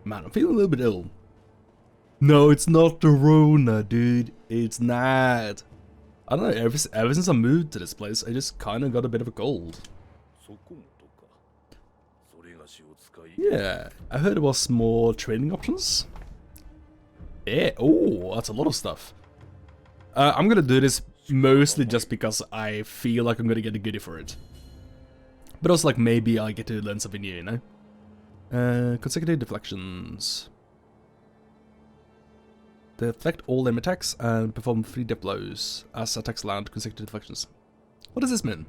Man, I'm feeling a little bit ill. No, it's not the Rona, dude. It's not. I don't know, ever since I moved to this place, I just kind of got a bit of a cold. Yeah, I heard there was more training options. Yeah, oh, that's a lot of stuff. I'm gonna do this mostly just because I feel like I'm gonna get a goodie for it. But also, like, maybe I get to learn something new, you know? Consecutive deflections. Deflect all aim attacks and perform 3 dip blows as attacks land consecutive deflections. What does this mean?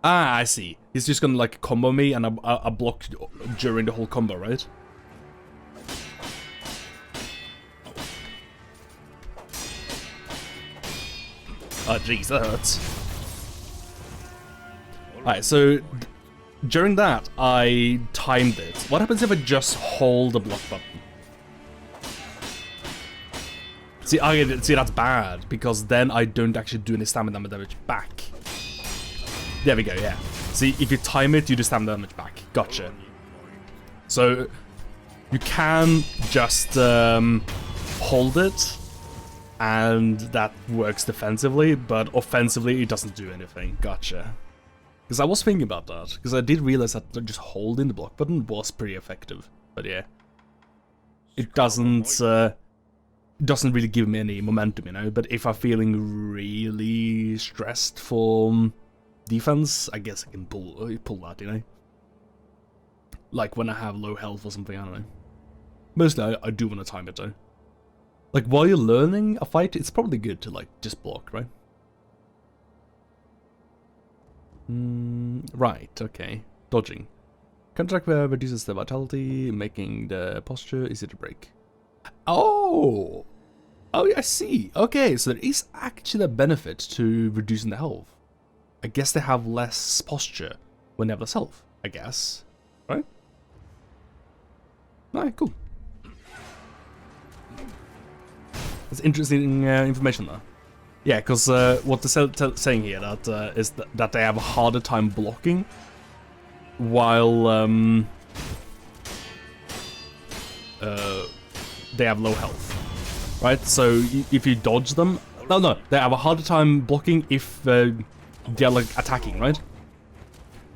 Ah, I see. He's just gonna like combo me and I block during the whole combo, right? Oh jeez, that hurts. Alright, so during that I timed it. What happens if I just hold the block button? See, that's bad, because then I don't actually do any stamina damage back. There we go, yeah. See, if you time it, you do stamina damage back. Gotcha. So, you can just hold it, and that works defensively, but offensively it doesn't do anything. Gotcha. Because I was thinking about that, because I did realize that just holding the block button was pretty effective. But yeah. It doesn't really give me any momentum, you know, but if I'm feeling really stressed for defense, I guess I can pull that, you know? Like when I have low health or something, I don't know. Mostly I do want to time it though. Like while you're learning a fight, it's probably good to like just block, right? Right, okay. Dodging. Counterattack reduces the vitality, making the posture easy to break. Oh, yeah, I see. Okay, so there is actually a benefit to reducing the health. I guess they have less posture when they have less health, I guess. Right? Alright, cool. That's interesting information there. Yeah, because what they're saying here is that they have a harder time blocking while they have low health, right? So if you dodge them, no, they have a harder time blocking if they're like attacking, right?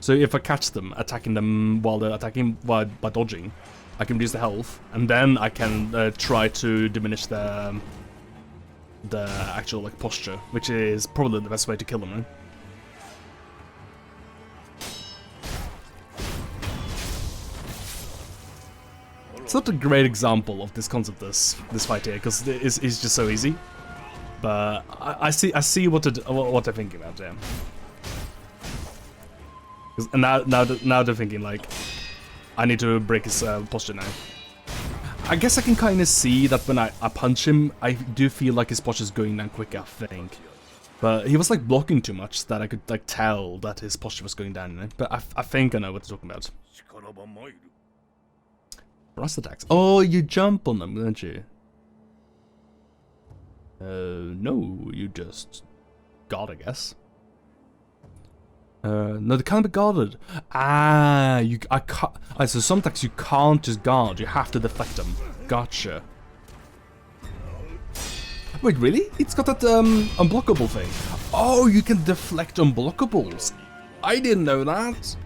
So if I catch them attacking them while they're attacking by dodging, I can reduce the health, and then I can try to diminish the actual like posture, which is probably the best way to kill them, right? It's not a great example of this concept, this fight here, because it's just so easy. But I see what they're thinking about, yeah. And now they're thinking like, I need to break his posture now. I guess I can kind of see that when I punch him, I do feel like his posture is going down quicker, I think. But he was like blocking too much that I could like tell that his posture was going down, you know? But I think I know what they're talking about. Thrust attacks. Oh, you jump on them, don't you? No, you just guard, I guess. No, they can't be guarded. Ah, I can't. So some attacks you can't just guard. You have to deflect them. Gotcha. Wait, really? It's got that unblockable thing. Oh, you can deflect unblockables. I didn't know that.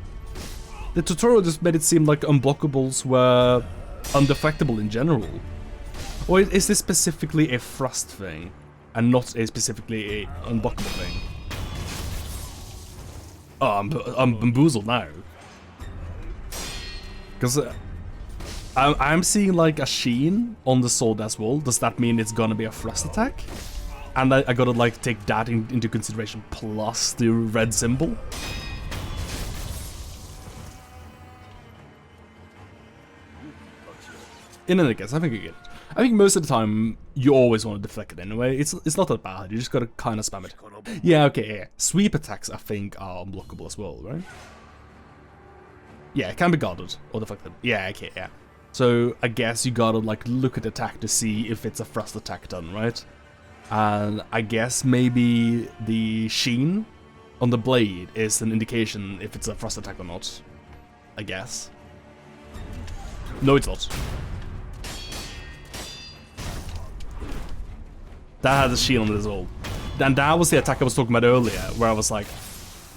The tutorial just made it seem like unblockables were undeflectable in general. Or is this specifically a thrust thing, and not a specifically a unblockable thing? Oh, I'm bamboozled now. Because I'm seeing like a sheen on the sword as well. Does that mean it's gonna be a thrust attack? And I gotta like take that into consideration plus the red symbol? In any case, I think I get it. I think most of the time, you always want to deflect it anyway. It's not that bad, you just gotta kind of spam it. Yeah, okay, yeah. Sweep attacks, I think, are unblockable as well, right? Yeah, it can be guarded or deflected. Yeah, okay, yeah. So, I guess you gotta, like, look at the attack to see if it's a thrust attack done, right? And I guess maybe the sheen on the blade is an indication if it's a thrust attack or not. I guess. No, it's not. That had a shield on it as well. And that was the attack I was talking about earlier, where I was like,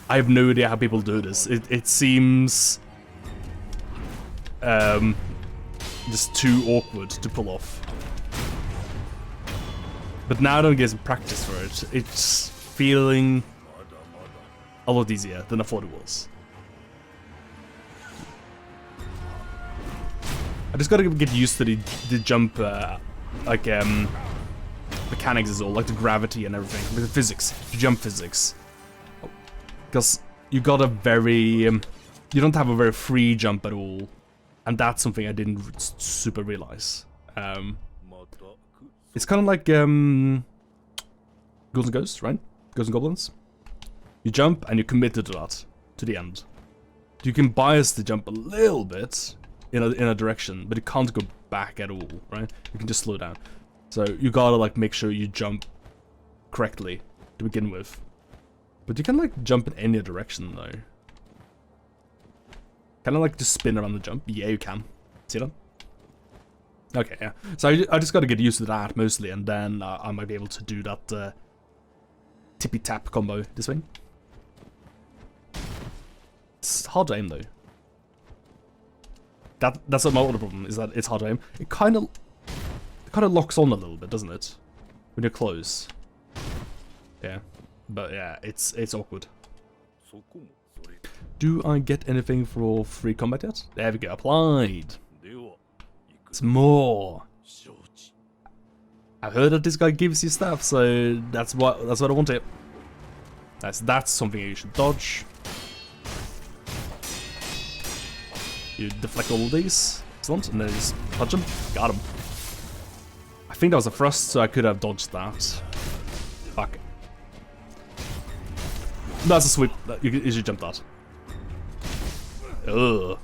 I have no idea how people do this. It seems just too awkward to pull off. But now that I'm getting practice for it, it's feeling a lot easier than I thought it was. I just gotta get used to the jump, mechanics is all, like the gravity and everything, the physics, the jump physics. Because you got a very, you don't have a very free jump at all, and that's something I didn't super realize. It's kind of like Ghouls and Ghosts, right? Ghosts and Goblins. You jump and you're committed to that, to the end. You can bias the jump a little bit in a direction, but you can't go back at all, right? You can just slow down. So you gotta like make sure you jump correctly to begin with. But you can like jump in any direction though. Can I like just spin around the jump? Yeah, you can. See that? Okay, yeah. So I just gotta get used to that mostly, and then I might be able to do that tippy tap combo this way. It's hard to aim though. That's my other problem, is that it's hard to aim. It kind of locks on a little bit, doesn't it? When you're close. Yeah. But yeah, it's awkward. Do I get anything for free combat yet? There we go, applied. It's more. I've heard that this guy gives you stuff, so that's what I wanted. That's something you should dodge. You deflect all of these. Excellent, and then just punch him. Got him. I think that was a thrust, so I could have dodged that. Fuck. That's a sweep. You should jump that. Ugh.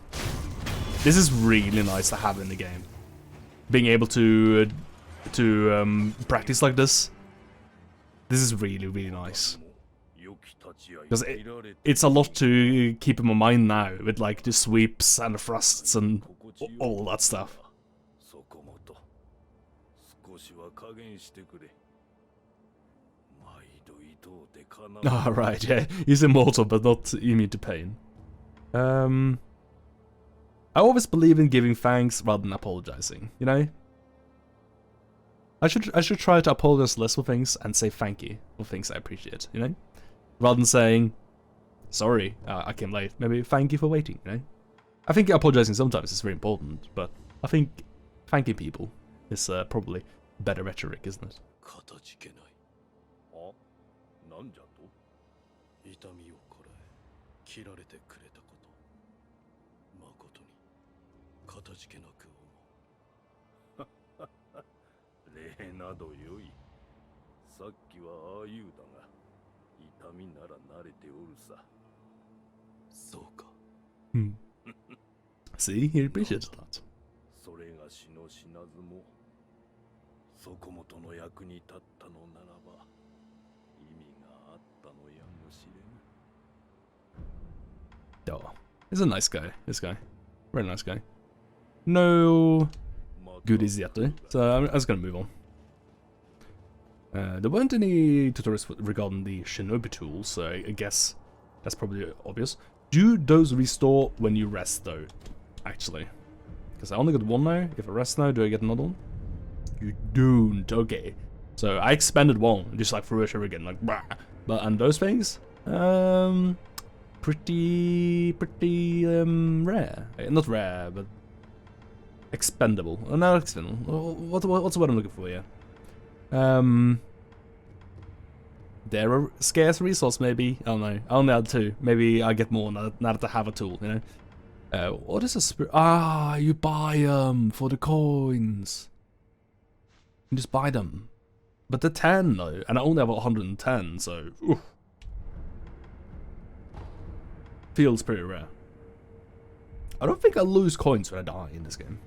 This is really nice to have in the game. Being able to practice like this. This is really, really nice. Because it's a lot to keep in my mind now, with like the sweeps and the thrusts and all that stuff. Oh, right, yeah. He's immortal, but not immune to pain. I always believe in giving thanks rather than apologizing, you know? I should try to apologize less for things and say thank you for things I appreciate, you know? Rather than saying, sorry, I came late. Maybe thank you for waiting, you know? I think apologizing sometimes is very important, but I think thanking people is probably better rhetoric, isn't it? See, he appreciates that. Oh, he's a nice guy, this guy. Very nice guy. No goodies yet, though. So I'm just gonna move on. There weren't any tutorials regarding the shinobi tools, so I guess that's probably obvious. Do those restore when you rest, though? Actually. Because I only got one now. If I rest now, do I get another one? You don't. Okay. So I expended one, just like threw it again, like brah. But and those things, pretty rare. Not rare, but expendable. Oh, not expendable. What's the word I'm looking for here? They're a scarce resource, maybe. I don't know. I only had 2. Maybe I get more now that I have a tool, you know? What is a spirit? Ah, you buy them for the coins. You just buy them. But they're 10 though, and I only have 110, so oof. Feels pretty rare. I don't think I lose coins when I die in this game.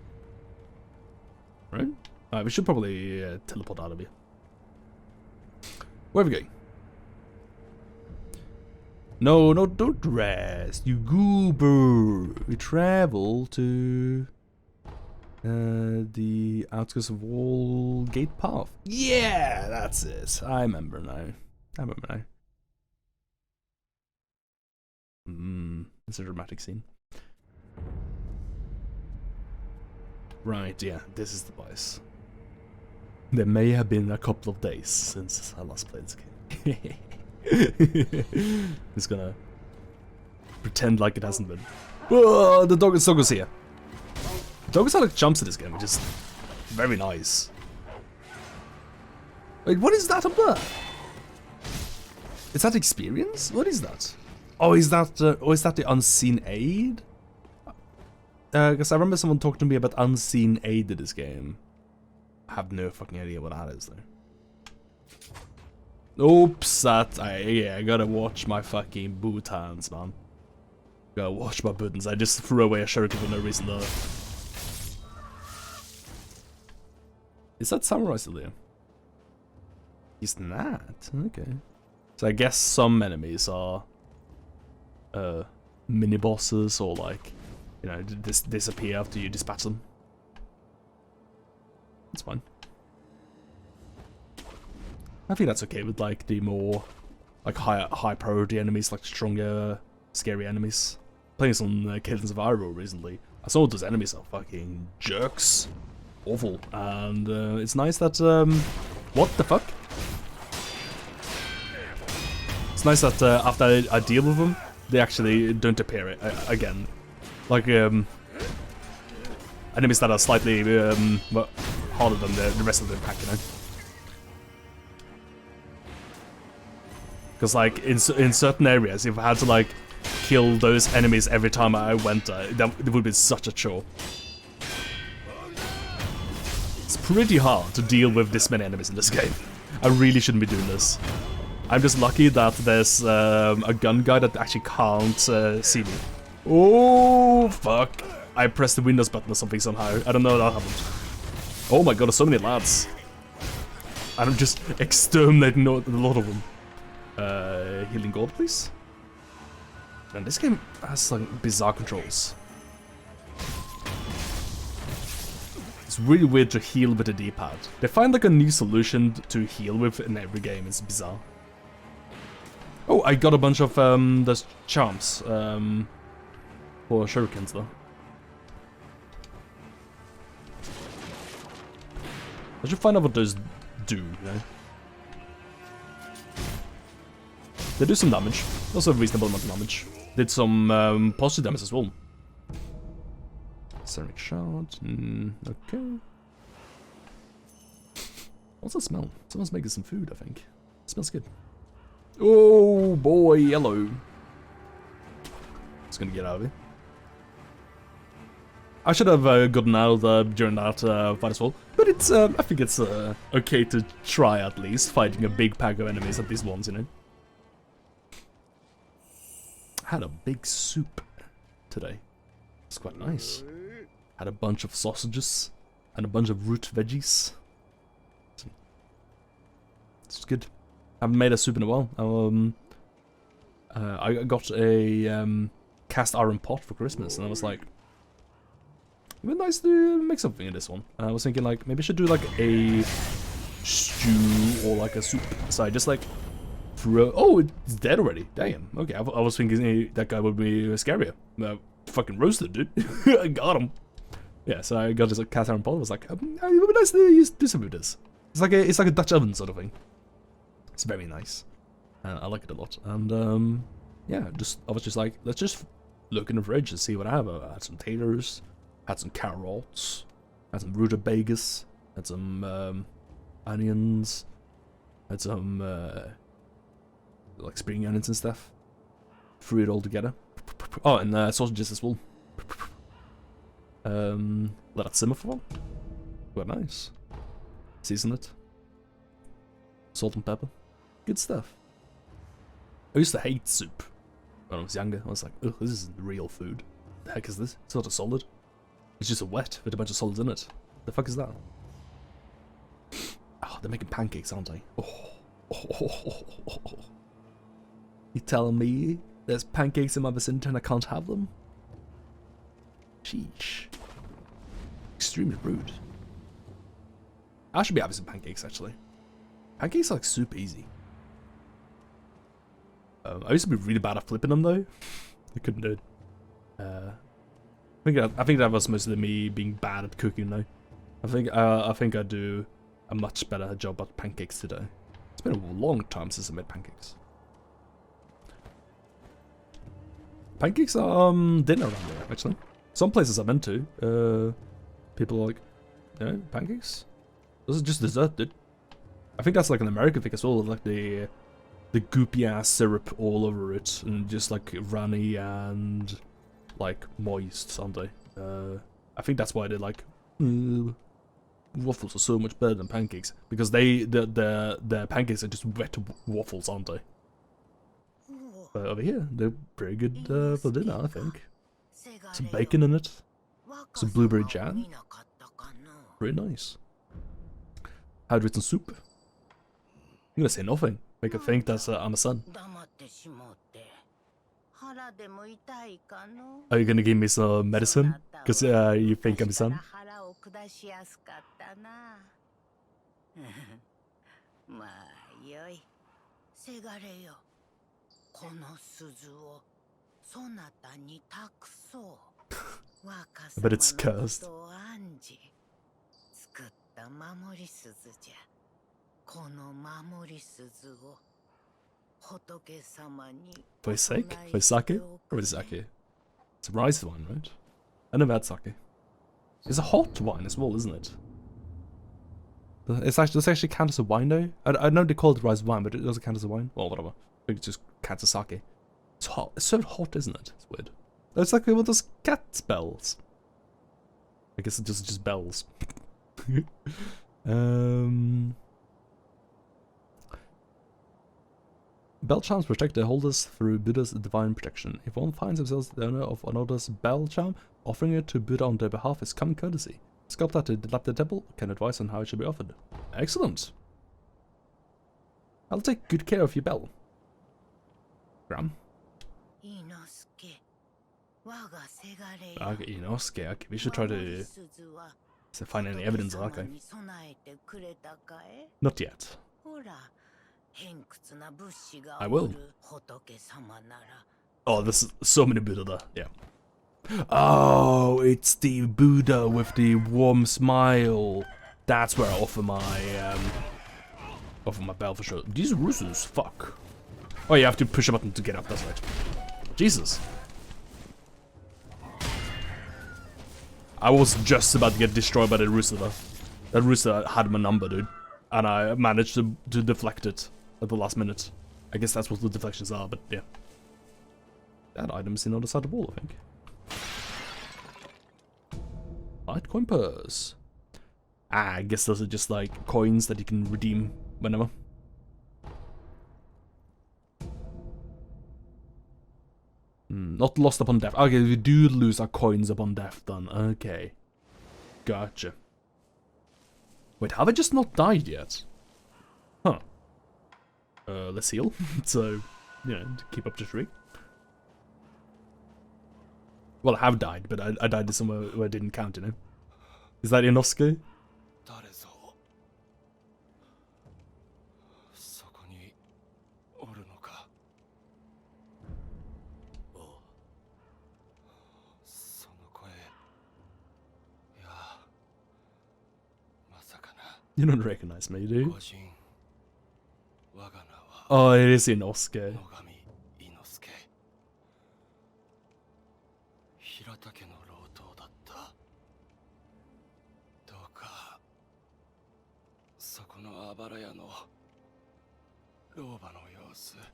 Right? Alright, we should probably teleport out of here. Where are we going? No, don't rest, you goober. We travel to The outskirts of Wall Gate Path. Yeah, that's it. I remember now. It's a dramatic scene. Right, yeah, this is the place. There may have been a couple of days since I last played this game. Just gonna pretend like it hasn't been. Whoa, the dog is here. The dog is how like jumps in this game, which is very nice. Wait, what is that up there? Is that experience? What is that? Oh, is that the unseen aid? Because I remember someone talking to me about unseen aid in this game. I have no fucking idea what that is though. Oops, I gotta watch my fucking boot hands, man. Gotta watch my buttons. I just threw away a shuriken for no reason though. Is that samurai still there? He's not. Okay. So I guess some enemies are mini bosses or like, you know, disappear after you dispatch them. That's fine. I think that's okay with like the more like high priority enemies, like stronger, scary enemies. Playing some Cadence of Iroh recently, I saw those enemies are fucking jerks, awful, and it's nice that what the fuck? It's nice that after I deal with them, they actually don't appear again. Like, enemies that are slightly well, harder than the rest of the pack, you know? Because, like, in certain areas, if I had to, like, kill those enemies every time I went there, it would be such a chore. It's pretty hard to deal with this many enemies in this game. I really shouldn't be doing this. I'm just lucky that there's a gun guy that actually can't see me. Oh, fuck. I pressed the Windows button or something somehow. I don't know how that happened. Oh my god, there's so many lads. And I'm just exterminating a lot of them. Healing gold, please. And this game has like bizarre controls. It's really weird to heal with the D-pad. They find like a new solution to heal with in every game. It's bizarre. Oh, I got a bunch of those charms for shurikens though. I should find out what those do, you know? They do some damage, also a reasonable amount of damage. Did some positive damage as well. Ceramic shard, okay. What's that smell? Someone's making some food, I think. It smells good. Oh boy, yellow. It's gonna get out of here. I should have gotten out during that fight as well, but it's I think it's okay to try at least fighting a big pack of enemies at least once, you know. I had a big soup today. It's quite nice. Had a bunch of sausages and a bunch of root veggies. It's good. Haven't made a soup in a while. I got a cast iron pot for Christmas, and I was like, it'd be nice to make something in this one. I was thinking like maybe I should do like a stew or like a soup. So I just like threw. Oh, it's dead already. Damn. Okay, I was thinking that guy would be scarier. Fucking roasted, dude. I got him. Yeah, so I got this like, cast iron pot. I was like, it would be nice to do some of this. It's like a Dutch oven sort of thing. It's very nice. I like it a lot. And yeah, I was just like, let's just look in the fridge and see what I have. I had some taters, had some carrots, had some rutabagas, had some onions, had some like spring onions and stuff. Threw it all together. Oh, and sausages as well. Let it simmer for a while. Quite nice. Season it. Salt and pepper. Good stuff. I used to hate soup when I was younger. I was like, ugh, this isn't real food. The heck is this? It's not a solid. It's just a wet with a bunch of solids in it. The fuck is that? Oh, they're making pancakes, aren't they? Oh. You telling me there's pancakes in my vicinity and I can't have them? Sheesh. extremely rude. I should be having some pancakes, actually. Pancakes are like super easy. I used to be really bad at flipping them, though. I couldn't do it. I think that was mostly me being bad at cooking, though. I think I do a much better job at pancakes today. It's been a long time since I made pancakes. Pancakes are dinner around here, actually. Some places I've been to, people are like, no, pancakes? This is just dessert, dude. I think that's like an American thing as well, like the goopy ass syrup all over it, and just like runny and like moist, aren't they? I think that's why they like waffles are so much better than pancakes, because the pancakes are just wet waffles, aren't they? Over here, they're pretty good for dinner, I think. Some bacon in it, some blueberry jam, pretty nice. Hydrating soup. I'm gonna say nothing. Make her think that I'm a son. Are you gonna give me some medicine? Because you think I'm a son? But it's cursed. For his sake? For his sake? Or is sake? It's a rice wine, right? I never had sake. It's a hot wine as well, isn't it? Does it actually count as a wine though? I know they call it rice wine, but it doesn't count as a wine? Well, whatever. I think it just counts as sake. It's hot. It's so hot, isn't it? It's weird. It's like one of those cat bells. I guess it's just bells. Bell charms protect their holders through Buddha's divine protection. If one finds themselves the owner of another's bell charm, offering it to Buddha on their behalf is common courtesy. Sculptor to the temple can advise on how it should be offered. Excellent. I'll take good care of your bell. Graham. Okay, Inosuke. Okay, we should try to find any evidence. Okay. Not yet. I will. Oh, there's so many Buddha there. Yeah. Oh, it's the Buddha with the warm smile. That's where I offer my bell for sure. These roosters, fuck. Oh, you have to push a button to get up. That's right. Jesus. I was just about to get destroyed by the rooster though. That rooster had my number, dude, and I managed to deflect it at the last minute. I guess that's what the deflections are, but yeah. That item's in the other side of the wall, I think. Litecoin purse. Ah, I guess those are just like coins that you can redeem whenever. Not lost upon death. Okay, we do lose our coins upon death then. Okay. Gotcha. Wait, have I just not died yet? Huh. Let's heal. So, you know, to keep up the streak. Well, I have died, but I died somewhere where I didn't count, you know? Is that Inosuke? You don't recognize me, do you? Oh, it is Inosuke.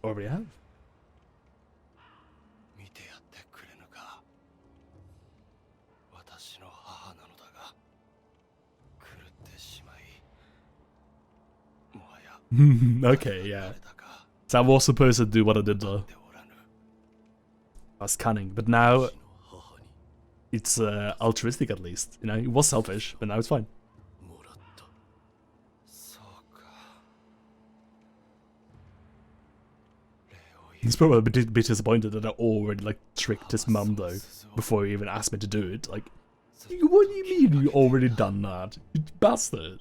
Or we have. Okay, yeah. So I was supposed to do what I did though. I was cunning, but now it's altruistic at least. You know, it was selfish, but now it's fine. He's probably a bit disappointed that I already like tricked his mum though before he even asked me to do it. Like, What do you mean you already done that? You bastard.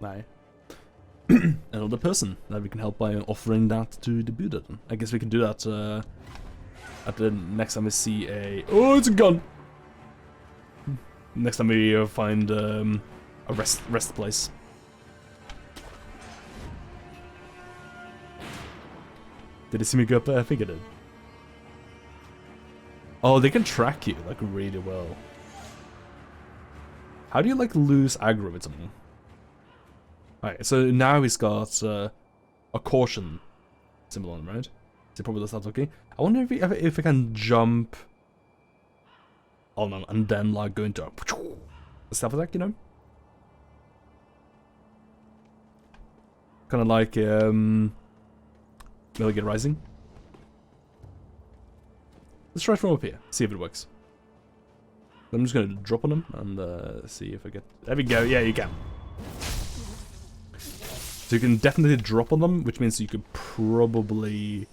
Right. Another person that we can help by offering that to the Buddha. I guess we can do that at the next time we see a... Oh, it's a gun! Next time we find a rest place. Did it see me go up there? I think it did. Oh, they can track you, like, really well. How do you, like, lose aggro with something? Alright, so now he's got a caution symbol on him, right? So probably does that okay. I wonder if I can jump on him and then, like, go into a stealth attack, you know? Kind of like, Metal Gear Rising. Let's try from up here, see if it works. I'm just gonna drop on him and see if I get... There we go, yeah, you can. So you can definitely drop on them, which means you could probably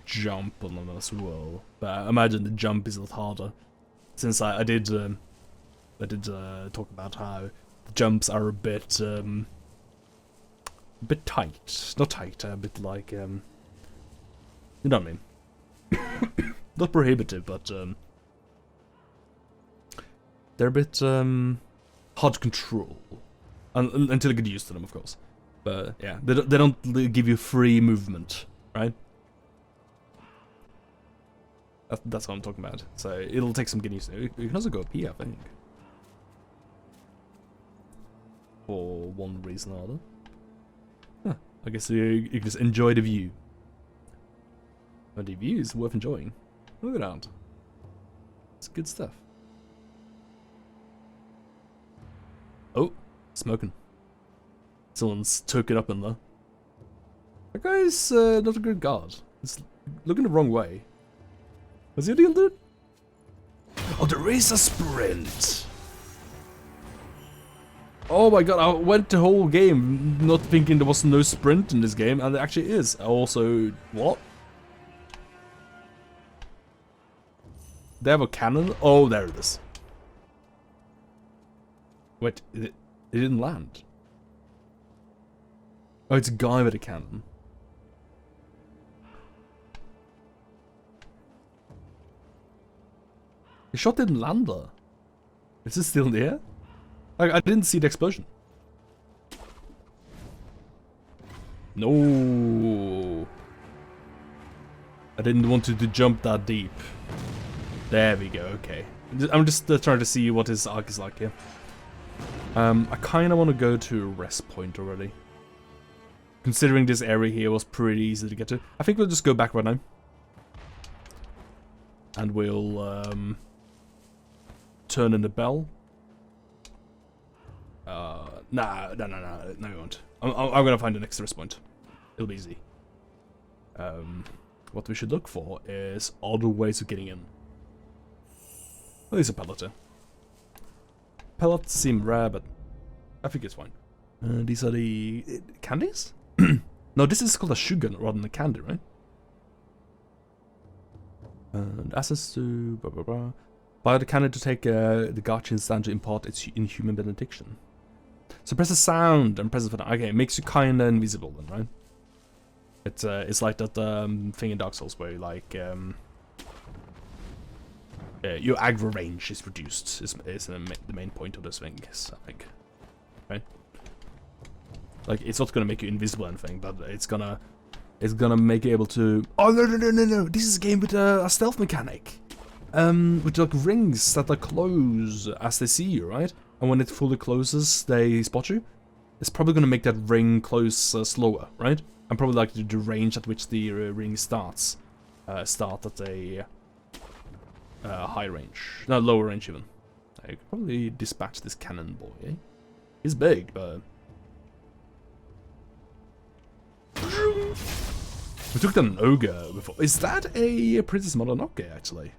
jump on them as well. But I imagine the jump is a lot harder, since I did talk about how the jumps are a bit tight, not tight, a bit like you know what I mean. Not prohibitive, but they're a bit hard to control until you get used to them, of course. But yeah, they don't give you free movement, right? That's what I'm talking about. So it'll take some getting used to. You can also go up here, I think, for one reason or other. Huh. I guess you can just enjoy the view. But the view is worth enjoying. Look at that. It's good stuff. Oh, smoking. Someone's token up in there. That guy's not a good guard. He's looking the wrong way. What's your deal, dude? Oh, there is a sprint! Oh my god, I went the whole game not thinking there was no sprint in this game, and there actually is. Also, what? They have a cannon? Oh, there it is. Wait, it didn't land. Oh, it's a guy with a cannon. The shot didn't land there. Is it still in the air? I didn't see the explosion. No. I didn't want to jump that deep. There we go, okay. I'm just trying to see what his arc is like here. I kind of want to go to a rest point already. Considering this area here was pretty easy to get to. I think we'll just go back right now. And we'll turn in the bell. No, we won't. I'm gonna find the next rest point. It'll be easy. What we should look for is other ways of getting in. Well, there's a pellet here. Pellets seem rare, but I think it's fine. These are the candies? No, this is called a sugar rather than a candy, right? And access to blah blah blah. Buy the candy to take the Guardian stand to impart its inhuman benediction. So press a sound and press it for that. Okay, it makes you kinda invisible then, right? It's like that thing in Dark Souls where you like your aggro range is reduced. Is the main point of this thing, I think, right? Like, it's not gonna make you invisible or anything, but it's gonna make you able to... Oh, no. This is a game with a stealth mechanic. With, like, rings that, like, close as they see you, right? And when it fully closes, they spot you. It's probably gonna make that ring close slower, right? And probably, like, the range at which the ring starts. Start at a high range. No, lower range, even. I could probably dispatch this cannon boy, eh? He's big, but... We took down an ogre before. Is that a Princess Mononoke, actually?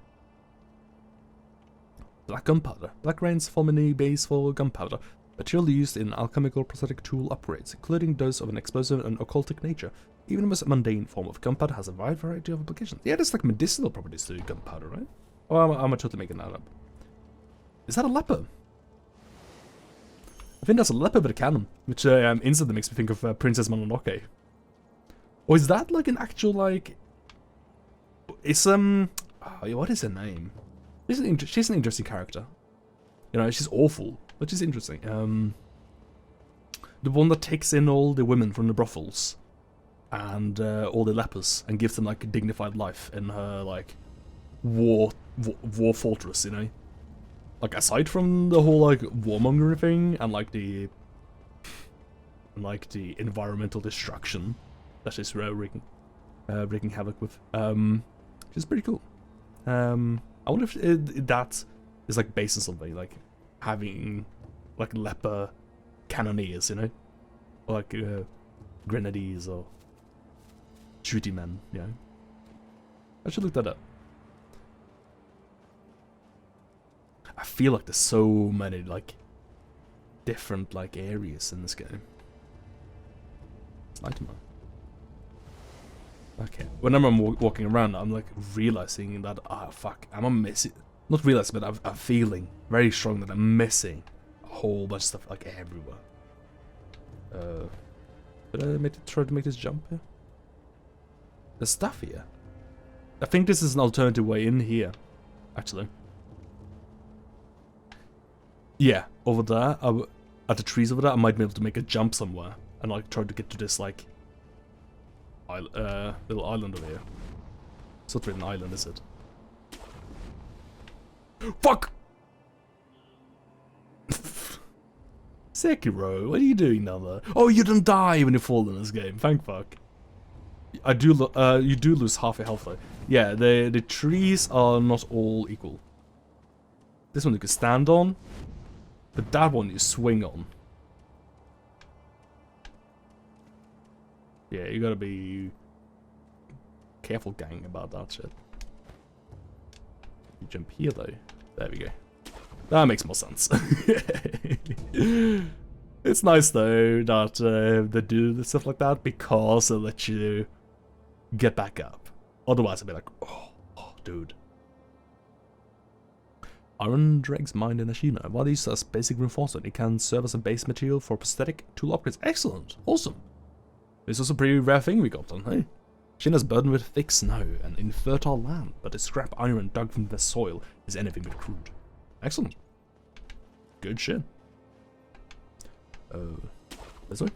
Black gunpowder. Black rains form in the base for gunpowder. Material used in alchemical prosthetic tool upgrades, including those of an explosive and occultic nature. Even the most mundane form of gunpowder has a wide variety of applications. Yeah, there's like medicinal properties to gunpowder, right? Oh, I'm totally making that up. Is that a leopard? I think that's a leopard with a cannon, which instantly makes me think of Princess Mononoke. Or is that like an actual like? It's oh, what is her name? She's an interesting character. You know, she's awful, but she's interesting. The one that takes in all the women from the brothels and all the lepers and gives them like a dignified life in her like war fortress, you know. Like aside from the whole like warmongering thing and like the environmental destruction that she's wreaking havoc with, she's pretty cool. I wonder if that is like based on something like having like leper cannoneers, you know, or like grenadiers or shooty men, you know. I should look that up. I feel like there's so many like different like areas in this game. It's nightmare. Okay, whenever I'm walking around, I'm like realizing that fuck, I'm missing. Not realizing, but I'm feeling very strong that I'm missing a whole bunch of stuff like everywhere. Did I try to make this jump here? There's stuff here. I think this is an alternative way in here, actually. Yeah, over there, at the trees over there, I might be able to make a jump somewhere and like try to get to this like little island over here. It's not really an island, is it? Fuck! Sekiro, what are you doing down there? Oh, you don't die when you fall in this game. Thank fuck. You do lose half your health though. Yeah, the trees are not all equal. This one you can stand on, but that one you swing on. Yeah, you gotta be careful, gang, about that shit. You jump here though. There we go. That makes more sense. It's nice though that they do stuff like that because it lets you get back up. Otherwise I'd be like, oh dude. Iron dregs mined in Ashina. While used as basic reinforcement, it can serve as a base material for prosthetic tool upgrades. Excellent! Awesome! This was a pretty rare thing we got on, hey? Ashina's burdened with thick snow and infertile land, but the scrap iron dug from the soil is anything but crude. Excellent. Good shit. This way?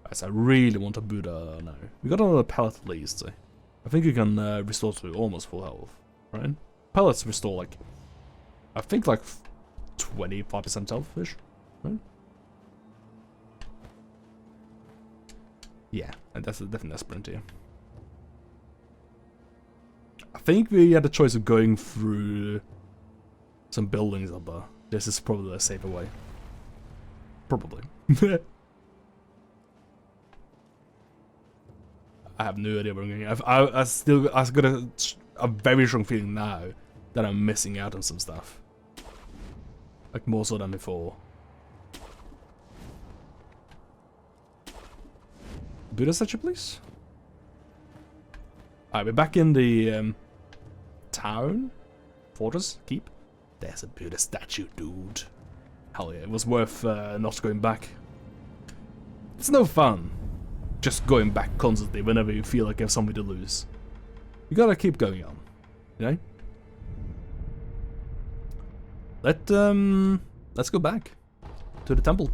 Right, so I really want a Buddha now. We got another pallet at least, so I think you can restore to almost full health, right? Pellets restore like, I think like 25% health-ish, right? Yeah, and that's definitely a sprint here. I think we had the choice of going through some buildings up there. This is probably a safer way. Probably. I have no idea where I'm going. I've got a very strong feeling now that I'm missing out on some stuff. Like more so than before. Buddha statue, please? Alright, we're back in the town? Fortress? Keep? There's a Buddha statue, dude. Hell yeah, it was worth not going back. It's no fun just going back constantly whenever you feel like you have something to lose. You gotta keep going on, you know? Let's go back to the temple.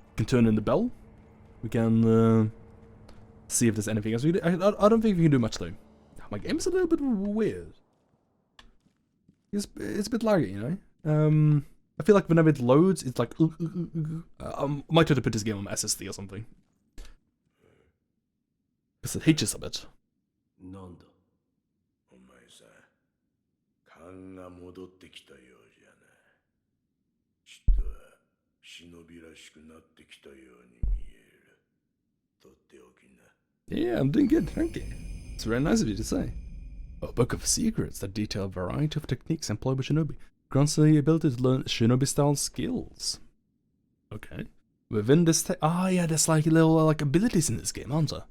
We can turn in the bell. We can see if there's anything else. I don't think we can do much though. My game's a little bit weird. It's a bit laggy, you know. I feel like whenever it loads, it's like I might have to put this game on my SSD or something. Because it hitches a bit. なんだお前さ勘が戻ってきたようじゃなちっとは忍びらしくなってきたように見えるっておきな。 Yeah, I'm doing good, thank you. It's very nice of you to say. A book of secrets that detail a variety of techniques employed by shinobi. Grants the ability to learn shinobi-style skills. Okay. Within this yeah, there's like little like abilities in this game, aren't there?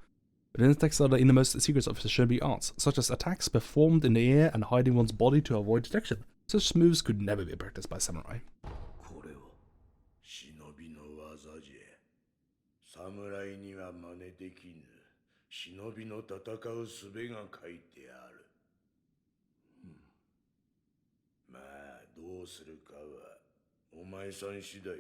Within the text are the innermost secrets of the shinobi arts, such as attacks performed in the air and hiding one's body to avoid detection. Such moves could never be practiced by samurai. これは忍びの技じゃ。侍には真似できぬ。忍びの戦う術が書いてある。まあどうするかはお前さん次第よ。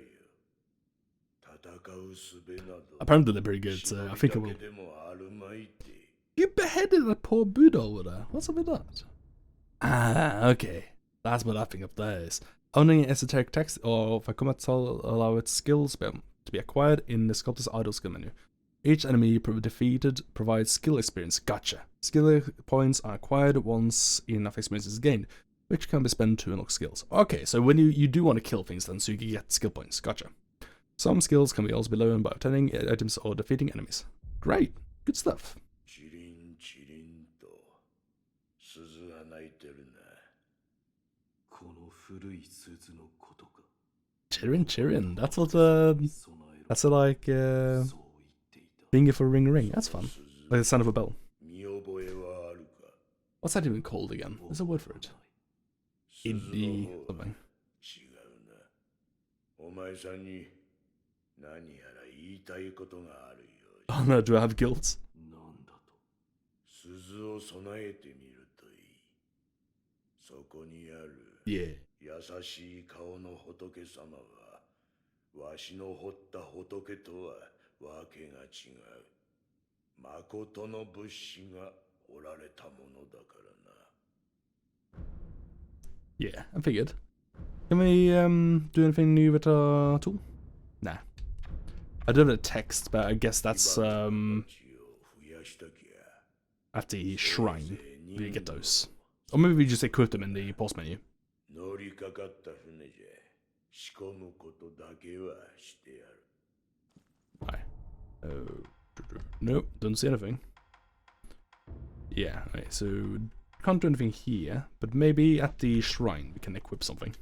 戦う術など。Apparently they're pretty good, so I think I will. でもあるまいて。 You beheaded that poor Buddha over there. What's up with that? Ah, okay. That's what I think of those. Owning esoteric text or Fakumatsu allow its skills to be acquired in the sculptor's idle skill menu. Each enemy defeated provides skill experience. Gotcha. Skill points are acquired once enough experience is gained, which can be spent to unlock skills. Okay, so when you do want to kill things then, so you can get skill points. Gotcha. Some skills can also be learned by obtaining items or defeating enemies. Great. Good stuff. Chirin Chirin. That's what that's a like finger for ring ring. That's fun. Like the sound of a bell. What's that even called again? There's a word for it. Indie something. Oh no, do I have guilt? Yeah. 優しい顔の仏様はわしの彫った仏とはわけが違う。誠の仏師が彫られたものだからな。 Yeah, I figured. Can we do anything new with our tool? Nah. I don't have text, but I guess that's at the shrine. We get those. Or maybe we just equip them in the pause menu. 乗りかかった船じゃ仕込むことだけはしてやる。 Right. Nope, don't see anything. Yeah, okay, so can't do anything here, but maybe at the shrine we can equip something.